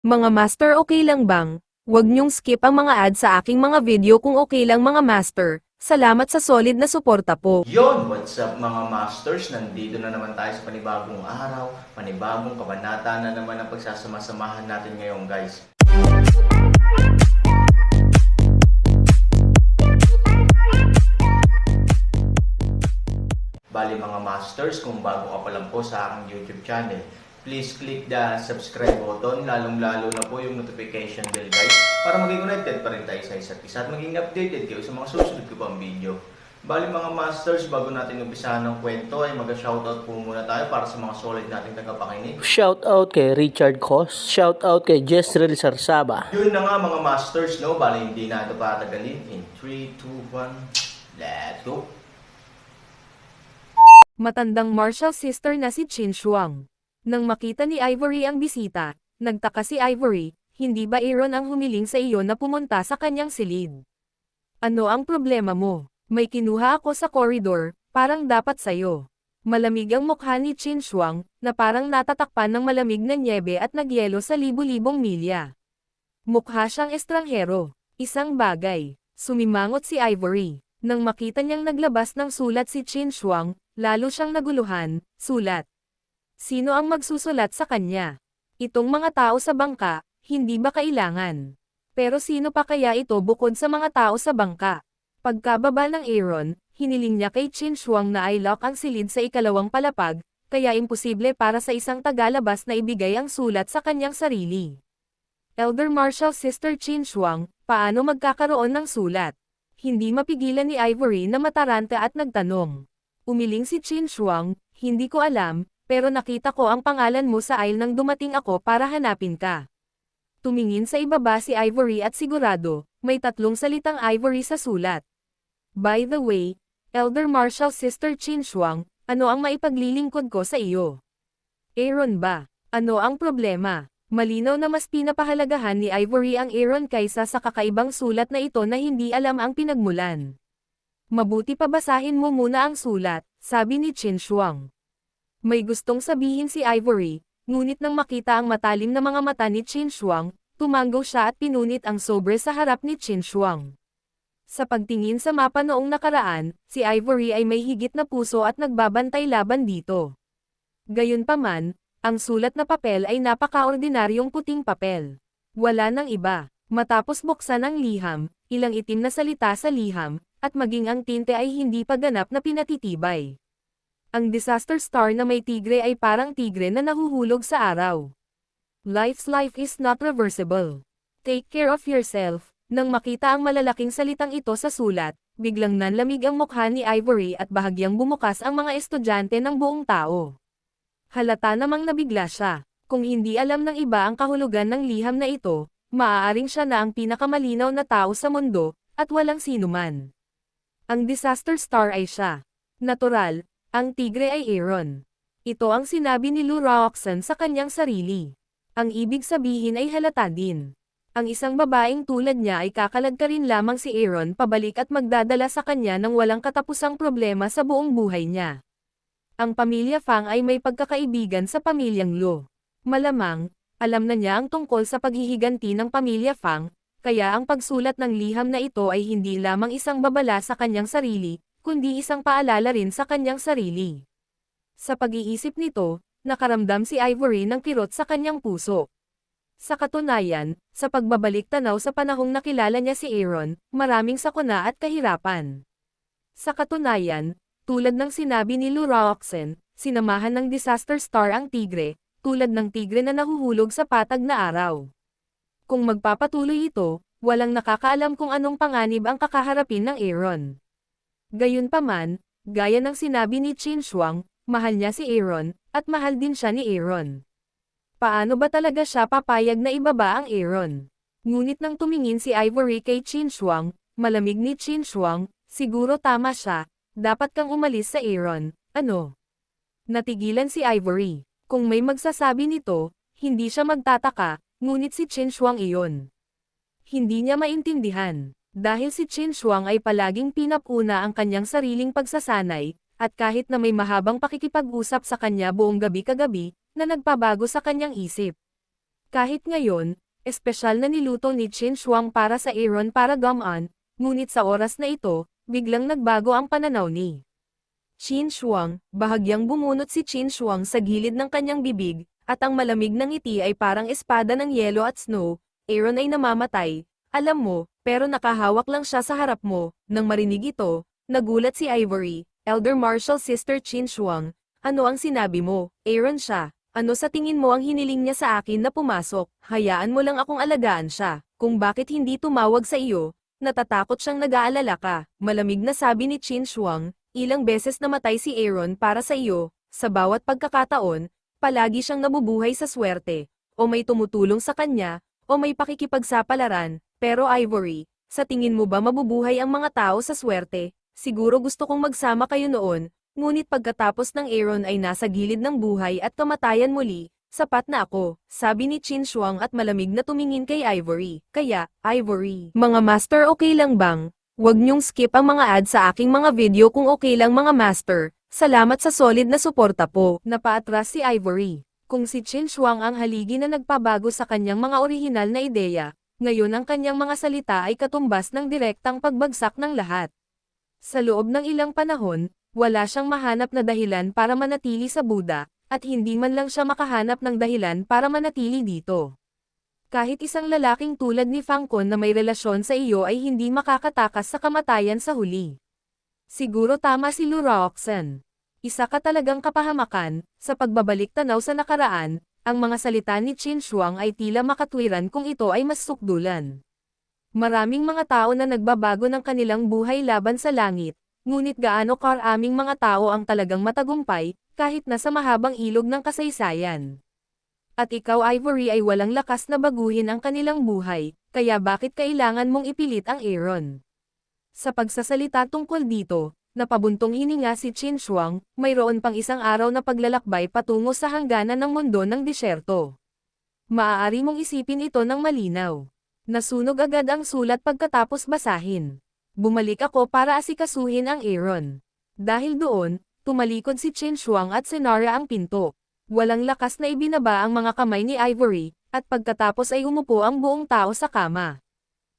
Mga master, okay lang bang? Huwag niyong skip ang mga ads sa aking mga video kung okay lang mga master. Salamat sa solid na suporta po. Yon, what's up mga masters? Nandito na naman tayo sa panibagong araw, panibagong kabanata na naman ang pagsasama-samahan natin ngayon guys. Bali mga masters, kung bago ka pa lang po sa aking YouTube channel, please click the subscribe button, lalong-lalo na po yung notification bell guys, para maging connected pa rin tayo sa isa't isa at maging updated kayo sa mga susunod ko pang video. Bali mga masters, bago natin umpisahan ng kwento ay mag-shoutout po muna tayo para sa mga solid nating tagapakinig. Shout out kay Richard Cos, shout out kay Jezreel Sarsaba. Yun na nga mga masters, no? Bali hindi na ito patagalin. In 3, 2, 1, let's go! Matandang martial sister na si Qin Shuang. Nang makita ni Ivory ang bisita, nagtaka si Ivory, hindi ba Aaron ang humiling sa iyo na pumunta sa kanyang silid? Ano ang problema mo? May kinuha ako sa koridor, parang dapat sayo. Malamig ang mukha ni Qin Shuang, na parang natatakpan ng malamig na nyebe at nagyelo sa libu-libong milya. Mukha siyang estranghero. Isang bagay. Sumimangot si Ivory. Nang makita niyang naglabas ng sulat si Qin Shuang, lalo siyang naguluhan. Sulat. Sino ang magsusulat sa kanya? Itong mga tao sa bangka, hindi ba kailangan? Pero sino pa kaya ito bukod sa mga tao sa bangka? Pagkababa ng Aaron, hiniling niya kay Qin Shuang na i-lock ang silid sa ikalawang palapag, kaya imposible para sa isang tagalabas na ibigay ang sulat sa kanyang sarili. Elder Martial Sister Qin Shuang, paano magkakaroon ng sulat? Hindi mapigilan ni Ivory na mataranta at nagtanong. Umiling si Qin Shuang, hindi ko alam, pero nakita ko ang pangalan mo sa aisle nang dumating ako para hanapin ka. Tumingin sa ibaba si Ivory at sigurado, may 3 salitang Ivory sa sulat. By the way, Elder Martial Sister Qin Shuang, ano ang maipaglilingkod ko sa iyo? Aaron ba? Ano ang problema? Malinaw na mas pinapahalagahan ni Ivory ang Aaron kaysa sa kakaibang sulat na ito na hindi alam ang pinagmulan. Mabuti pa basahin mo muna ang sulat, sabi ni Qin Shuang. May gustong sabihin si Ivory, ngunit nang makita ang matalim na mga mata ni Qin Shuang, tumanggo siya at pinunit ang sobre sa harap ni Qin Shuang. Sa pagtingin sa mapa noong nakaraan, si Ivory ay may higit na puso at nagbabantay laban dito. Gayunpaman, ang sulat na papel ay napakaordinaryong puting papel. Wala nang iba. Matapos buksan ang liham, ilang itim na salita sa liham, at maging ang tinte ay hindi pa ganap na pinatitibay. Ang disaster star na may tigre ay parang tigre na nahuhulog sa araw. Life's life is not reversible. Take care of yourself. Nang makita ang malalaking salitang ito sa sulat, biglang nanlamig ang mukha ni Ivory at bahagyang bumukas ang mga estudyante ng buong tao. Halata namang nabigla siya. Kung hindi alam ng iba ang kahulugan ng liham na ito, maaaring siya na ang pinakamalinaw na tao sa mundo, at walang sinuman. Ang disaster star ay siya. Natural, ang tigre ay Aaron. Ito ang sinabi ni Lu Roxanne sa kanyang sarili. Ang ibig sabihin ay halata din. Ang isang babaeng tulad niya ay kakalagkarin lamang si Aaron pabalik at magdadala sa kanya ng walang katapusang problema sa buong buhay niya. Ang pamilya Fang ay may pagkakaibigan sa pamilyang Lu. Malamang, alam na niya ang tungkol sa paghihiganti ng pamilya Fang, kaya ang pagsulat ng liham na ito ay hindi lamang isang babala sa kanyang sarili, kundi isang paalala rin sa kanyang sarili. Sa pag-iisip nito, nakaramdam si Ivory ng kirot sa kanyang puso. Sa katunayan, sa pagbabalik tanaw sa panahong nakilala niya si Aaron, maraming sakuna at kahirapan. Sa katunayan, tulad ng sinabi ni Lu Roxanne, sinamahan ng disaster star ang tigre, tulad ng tigre na nahuhulog sa patag na araw. Kung magpapatuloy ito, walang nakakaalam kung anong panganib ang kakaharapin ng Aaron. Gayunpaman, gaya ng sinabi ni Qin Shuang, mahal niya si Aaron, at mahal din siya ni Aaron. Paano ba talaga siya papayag na ibaba ang Aaron? Ngunit nang tumingin si Ivory kay Qin Shuang, malamig ni Qin Shuang, siguro tama siya, dapat kang umalis sa Aaron, ano? Natigilan si Ivory. Kung may magsasabi nito, hindi siya magtataka, ngunit si Qin Shuang iyon. Hindi niya maintindihan. Dahil si Qin Shuang ay palaging pinapuna ang kanyang sariling pagsasanay, at kahit na may mahabang pakikipag-usap sa kanya buong gabi kagabi, na nagpabago sa kanyang isip. Kahit ngayon, espesyal na niluto ni Qin Shuang para sa Aaron para gamaan, ngunit sa oras na ito, biglang nagbago ang pananaw ni Qin Shuang. Bahagyang bumunot si Qin Shuang sa gilid ng kanyang bibig, at ang malamig ng ngiti ay parang espada ng yelo at snow. Aaron ay namamatay, alam mo, pero nakahawak lang siya sa harap mo. Nang marinig ito, nagulat si Ivory, Elder Marshal Sister Qin Shuang. Ano ang sinabi mo? Aaron siya. Ano sa tingin mo ang hiniling niya sa akin na pumasok? Hayaan mo lang akong alagaan siya. Kung bakit hindi tumawag sa iyo, natatakot siyang nag-aalala ka. Malamig na sabi ni Qin Shuang, ilang beses namatay si Aaron para sa iyo. Sa bawat pagkakataon, palagi siyang nabubuhay sa swerte. O may tumutulong sa kanya, o may pakikipagsapalaran. Pero Ivory, sa tingin mo ba mabubuhay ang mga tao sa swerte? Siguro gusto kong magsama kayo noon. Ngunit pagkatapos ng Aaron ay nasa gilid ng buhay at kamatayan muli, sapat na ako, sabi ni Qin Shuang at malamig na tumingin kay Ivory. Kaya, Ivory, mga master okay lang bang? Huwag niyong skip ang mga ads sa aking mga video kung okay lang mga master. Salamat sa solid na suporta po. Napaatras si Ivory. Kung si Qin Shuang ang haligi na nagpabago sa kanyang mga orihinal na ideya, ngayon ang kanyang mga salita ay katumbas ng direktang pagbagsak ng lahat. Sa loob ng ilang panahon, wala siyang mahanap na dahilan para manatili sa Buddha, at hindi man lang siya makahanap ng dahilan para manatili dito. Kahit isang lalaking tulad ni Fang Kun na may relasyon sa iyo ay hindi makakatakas sa kamatayan sa huli. Siguro tama si Lu Roxen. Isa ka talagang kapahamakan, sa pagbabalik tanaw sa nakaraan, ang mga salita ni Qin Shuang ay tila makatwiran kung ito ay mas sukdulan. Maraming mga tao na nagbabago ng kanilang buhay laban sa langit. Ngunit gaano karaming mga tao ang talagang matagumpay, kahit nasa mahabang ilog ng kasaysayan. At ikaw Ivory ay walang lakas na baguhin ang kanilang buhay, kaya bakit kailangan mong ipilit ang Aaron? Sa pagsasalita tungkol dito, napabuntong hininga si Qin Shuang, mayroon pang isang araw na paglalakbay patungo sa hangganan ng mundo ng disyerto. Maaari mong isipin ito ng malinaw. Nasunog agad ang sulat pagkatapos basahin. Bumalik ako para asikasuhin ang Aaron. Dahil doon, tumalikod si Qin Shuang at sinara ang pinto. Walang lakas na ibinaba ang mga kamay ni Ivory, at pagkatapos ay umupo ang buong tao sa kama.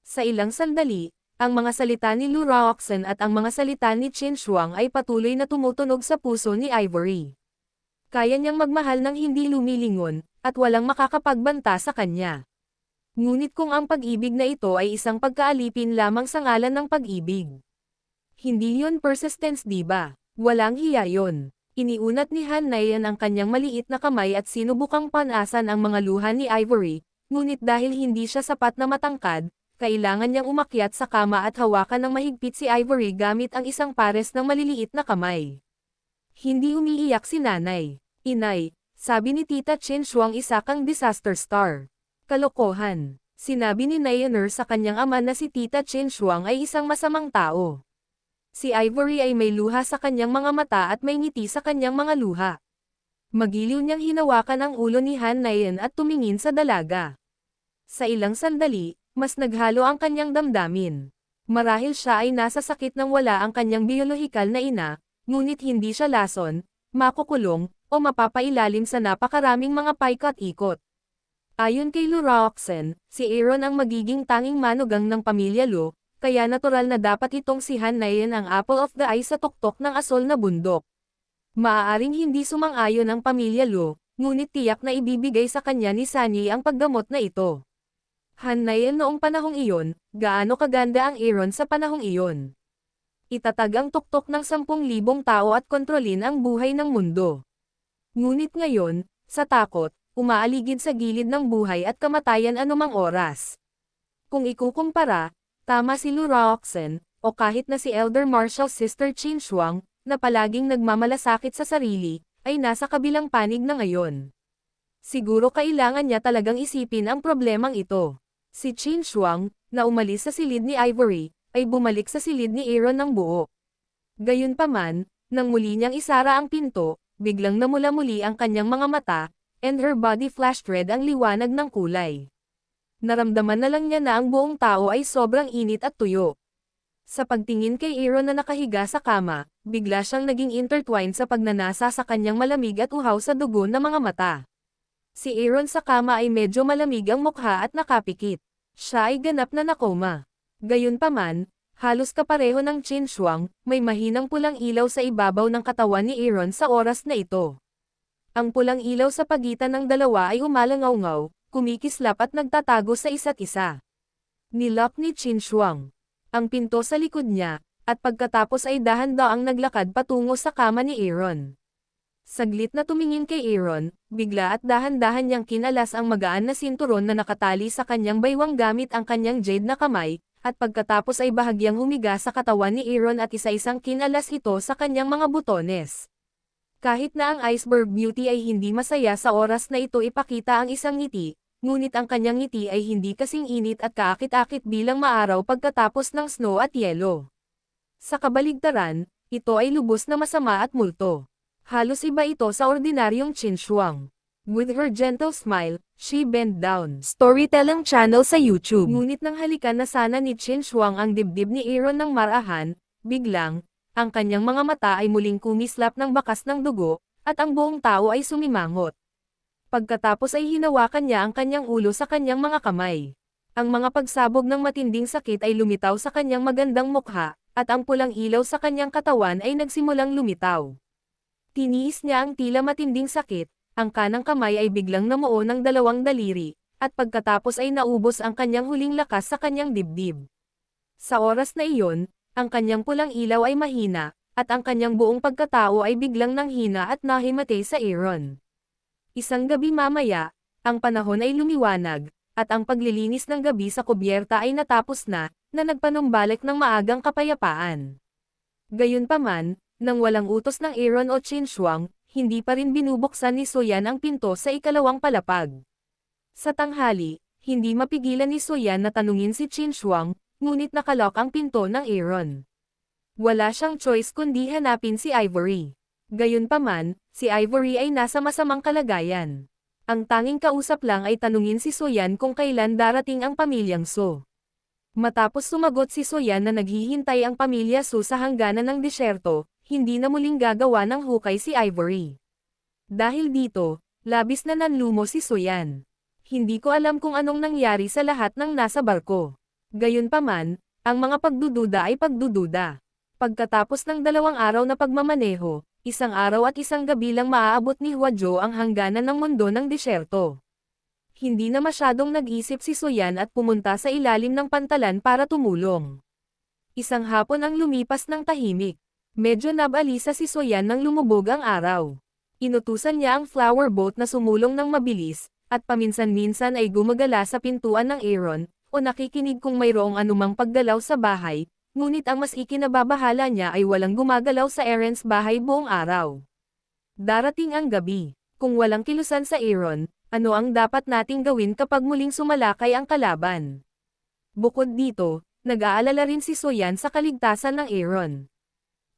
Sa ilang sandali, ang mga salita ni Lu Roxen at ang mga salita ni Qin Shuang ay patuloy na tumutunog sa puso ni Ivory. Kaya niyang magmahal ng hindi lumilingon, at walang makakapagbanta sa kanya. Ngunit kung ang pag-ibig na ito ay isang pagkaalipin lamang sa ngalan ng pag-ibig. Hindi yun persistence diba? Walang hiya yun. Iniunat ni Han Nayan ang kanyang maliit na kamay at sinubukang panasan ang mga luha ni Ivory, ngunit dahil hindi siya sapat na matangkad, kailangan niyang umakyat sa kama at hawakan ng mahigpit si Ivory gamit ang isang pares ng maliliit na kamay. Hindi umiiyak si nanay. Inay, sabi ni Tita Qin Shuang isa kang disaster star. Kalokohan. Sinabi ni Nayaner sa kanyang ama na si Tita Qin Shuang ay isang masamang tao. Si Ivory ay may luha sa kanyang mga mata at may ngiti sa kanyang mga luha. Magiliw niyang hinawakan ang ulo ni Han Nayan at tumingin sa dalaga. Sa ilang sandali, mas naghalo ang kanyang damdamin. Marahil siya ay nasa sakit nang wala ang kanyang biolohikal na ina, ngunit hindi siya lason, makukulong, o mapapailalim sa napakaraming mga paikot-ikot. Ayon kay Lu Roxen, si Aaron ang magiging tanging manugang ng pamilya Lu, kaya natural na dapat itong si Han Nayan ang apple of the eye sa tuktok ng asol na bundok. Maaaring hindi sumang-ayon ang pamilya Lu, ngunit tiyak na ibibigay sa kanya ni Sunny ang paggamot na ito. Han Nayan noong panahong iyon, gaano kaganda ang Aaron sa panahong iyon. Itatag ang tuktok ng 10,000 tao at kontrolin ang buhay ng mundo. Ngunit ngayon, sa takot, umaaligid sa gilid ng buhay at kamatayan anumang oras. Kung ikukumpara, tama si Lu Roxen, o kahit na si Elder Marshal Sister Qin Shuang, na palaging nagmamalasakit sa sarili, ay nasa kabilang panig na ngayon. Siguro kailangan niya talagang isipin ang problemang ito. Si Qin Shuang, na umalis sa silid ni Ivory, ay bumalik sa silid ni Aaron ng buo. Gayunpaman, nang muli niyang isara ang pinto, biglang namula muli ang kanyang mga mata, and her body flashed red ang liwanag ng kulay. Naramdaman na lang niya na ang buong tao ay sobrang init at tuyo. Sa pagtingin kay Aaron na nakahiga sa kama, bigla siyang naging intertwined sa pagnanasa sa kanyang malamig at uhaw sa dugo na mga mata. Si Aaron sa kama ay medyo malamig ang mukha at nakapikit. Siya ay ganap na nakoma. Gayunpaman, halos kapareho ng Qin Shuang, may mahinang pulang ilaw sa ibabaw ng katawan ni Aaron sa oras na ito. Ang pulang ilaw sa pagitan ng dalawa ay umalangaw-ngaw, kumikislap at nagtatago sa isa't isa. Nilock ni Qin Shuang ang pinto sa likod niya, at pagkatapos ay dahan-daang naglakad patungo sa kama ni Aaron. Saglit na tumingin kay Aaron, bigla at dahan-dahan niyang kinalas ang magaan na sinturon na nakatali sa kanyang baywang gamit ang kanyang jade na kamay, at pagkatapos ay bahagyang humiga sa katawan ni Aaron at isa-isang kinalas ito sa kanyang mga butones. Kahit na ang Iceberg Beauty ay hindi masaya sa oras na ito ipakita ang isang ngiti, ngunit ang kanyang ngiti ay hindi kasing init at kaakit-akit bilang maaraw pagkatapos ng snow at yelo. Sa kabaligtaran, ito ay lubos na masama at multo. Halos iba ito sa ordinaryong Qin Shuang. With her gentle smile, she bent down. Storytelling channel sa YouTube. Ngunit nang halikan na sana ni Qin Shuang ang dibdib ni Aaron ng marahan, biglang, ang kanyang mga mata ay muling kumislap ng bakas ng dugo, at ang buong tao ay sumimangot. Pagkatapos ay hinawakan niya ang kanyang ulo sa kanyang mga kamay. Ang mga pagsabog ng matinding sakit ay lumitaw sa kanyang magandang mukha, at ang pulang ilaw sa kanyang katawan ay nagsimulang lumitaw. Tiniis niya ang tila matinding sakit, ang kanang kamay ay biglang namuo ng dalawang daliri, at pagkatapos ay naubos ang kanyang huling lakas sa kanyang dibdib. Sa oras na iyon, ang kanyang pulang ilaw ay mahina, at ang kanyang buong pagkatao ay biglang nanghina at nahimatay sa Aaron. Isang gabi mamaya, ang panahon ay lumiwanag, at ang paglilinis ng gabi sa kubyerta ay natapos na nagpanumbalik ng maagang kapayapaan. Gayunpaman, nang walang utos ng Aaron o Qin Shuang, hindi pa rin binubuksan ni Soyan ang pinto sa ikalawang palapag. Sa tanghali, hindi mapigilan ni Soyan na tanungin si Qin Shuang, ngunit nakalock ang pinto ng Aaron. Wala siyang choice kundi hanapin si Ivory. Gayunpaman, si Ivory ay nasa masamang kalagayan. Ang tanging kausap lang ay tanungin si Soyan kung kailan darating ang pamilyang Su. Matapos sumagot si Soyan na naghihintay ang pamilya Su sa hangganan ng disyerto, hindi na muling gagawa ng hukay si Ivory. Dahil dito, labis na nanlumo si Soyan. Hindi ko alam kung anong nangyari sa lahat ng nasa barko. Gayunpaman, ang mga pagdududa ay pagdududa. Pagkatapos ng 2 araw na pagmamaneho, 1 araw at 1 gabi lang maaabot ni Huajo ang hangganan ng mundo ng disyerto. Hindi na masyadong nag-isip si Soyan at pumunta sa ilalim ng pantalan para tumulong. Isang hapon ang lumipas ng tahimik. Medyo nabalisa si Soyan nang lumubog ang araw. Inutusan niya ang flower boat na sumulong ng mabilis, at paminsan-minsan ay gumagala sa pintuan ng Aaron, o nakikinig kung mayroong anumang paggalaw sa bahay, ngunit ang mas ikinababahala niya ay walang gumagalaw sa Aaron's bahay buong araw. Darating ang gabi. Kung walang kilusan sa Aaron, ano ang dapat nating gawin kapag muling sumalakay ang kalaban? Bukod dito, nag-aalala rin si Soyan sa kaligtasan ng Aaron.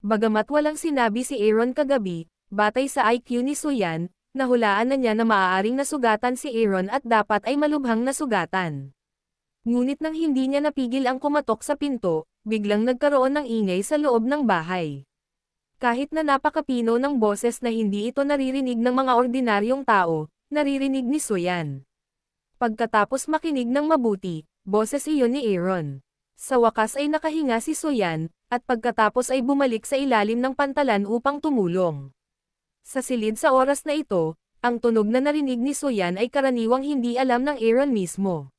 Bagamat walang sinabi si Aaron kagabi, batay sa IQ ni Soyan, nahulaan na niya na maaaring nasugatan si Aaron at dapat ay malubhang nasugatan. Ngunit nang hindi niya napigil ang kumatok sa pinto, biglang nagkaroon ng ingay sa loob ng bahay. Kahit na napakapino ng boses na hindi ito naririnig ng mga ordinaryong tao, naririnig ni Soyan. Pagkatapos makinig ng mabuti, boses iyon ni Aaron. Sa wakas ay nakahinga si Soyan, at pagkatapos ay bumalik sa ilalim ng pantalan upang tumulong. Sa silid sa oras na ito, ang tunog na narinig ni Soyan ay karaniwang hindi alam ng Aaron mismo.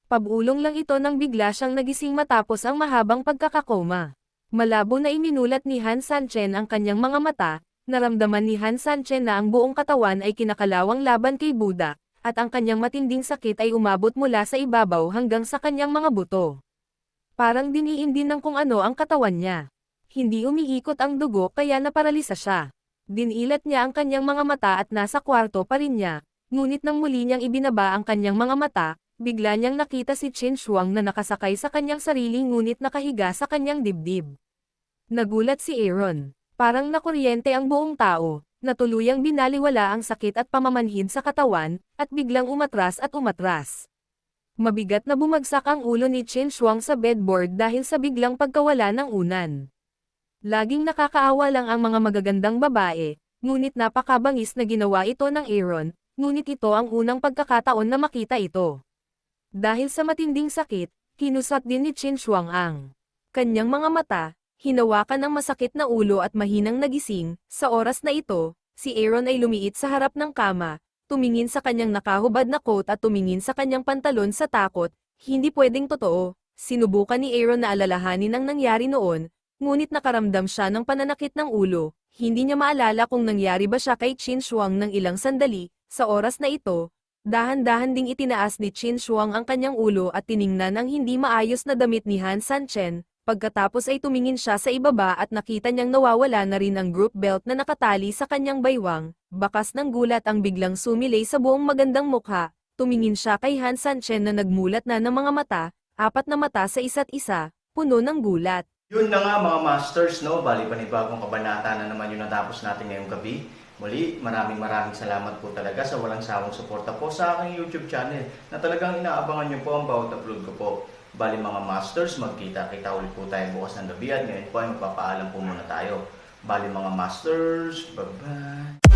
Pabulong lang ito nang bigla siyang nagising matapos ang mahabang pagkakakoma. Malabo na iminulat ni Han Sanchen ang kanyang mga mata, naramdaman ni Han Sanchen na ang buong katawan ay kinakalawang laban kay Buddha, at ang kanyang matinding sakit ay umabot mula sa ibabaw hanggang sa kanyang mga buto. Parang diniin din ng kung ano ang katawan niya. Hindi umiikot ang dugo kaya naparalisa siya. Dinilat niya ang kanyang mga mata at nasa kwarto pa rin niya, ngunit nang muli niyang ibinaba ang kanyang mga mata, bigla niyang nakita si Qin Shuang na nakasakay sa kanyang sarili ngunit nakahiga sa kanyang dibdib. Nagulat si Aaron. Parang nakuryente ang buong tao, na tuluyang binaliwala ang sakit at pamamanhid sa katawan, at biglang umatras at umatras. Mabigat na bumagsak ang ulo ni Qin Shuang sa bedboard dahil sa biglang pagkawala ng unan. Laging nakakaawa lang ang mga magagandang babae, ngunit napakabangis na ginawa ito ng Aaron, ngunit ito ang unang pagkakataon na makita ito. Dahil sa matinding sakit, kinusat din ni Qin Shuang ang kanyang mga mata, hinawakan ng masakit na ulo at mahinang nagising. Sa oras na ito, si Aaron ay lumiit sa harap ng kama, tumingin sa kanyang nakahubad na coat at tumingin sa kanyang pantalon sa takot. Hindi pwedeng totoo. Sinubukan ni Aaron na alalahanin ang nangyari noon, ngunit nakaramdam siya ng pananakit ng ulo. Hindi niya maalala kung nangyari ba siya kay Qin Shuang ng ilang sandali. Sa oras na ito, dahan-dahan ding itinaas ni Qin Shuang ang kanyang ulo at tiningnan ang hindi maayos na damit ni Han Sanchen. Pagkatapos ay tumingin siya sa ibaba at nakita niyang nawawala na rin ang group belt na nakatali sa kanyang baywang. Bakas ng gulat ang biglang sumilay sa buong magandang mukha. Tumingin siya kay Han Sanchen na nagmulat na ng mga mata, 4 na mata sa isa't isa, puno ng gulat. Yun na nga mga masters, no? Bali panibagong kabanata na naman yung natapos natin ngayong gabi. Muli, maraming salamat po talaga sa walang sawang suporta po sa aking YouTube channel na talagang inaabangan nyo po ang bawat upload ko po. Bali mga masters, magkita-kita ulit po tayo bukas ng gabi at ngayon po ay magpapaalam po muna tayo. Bali mga masters, bye-bye!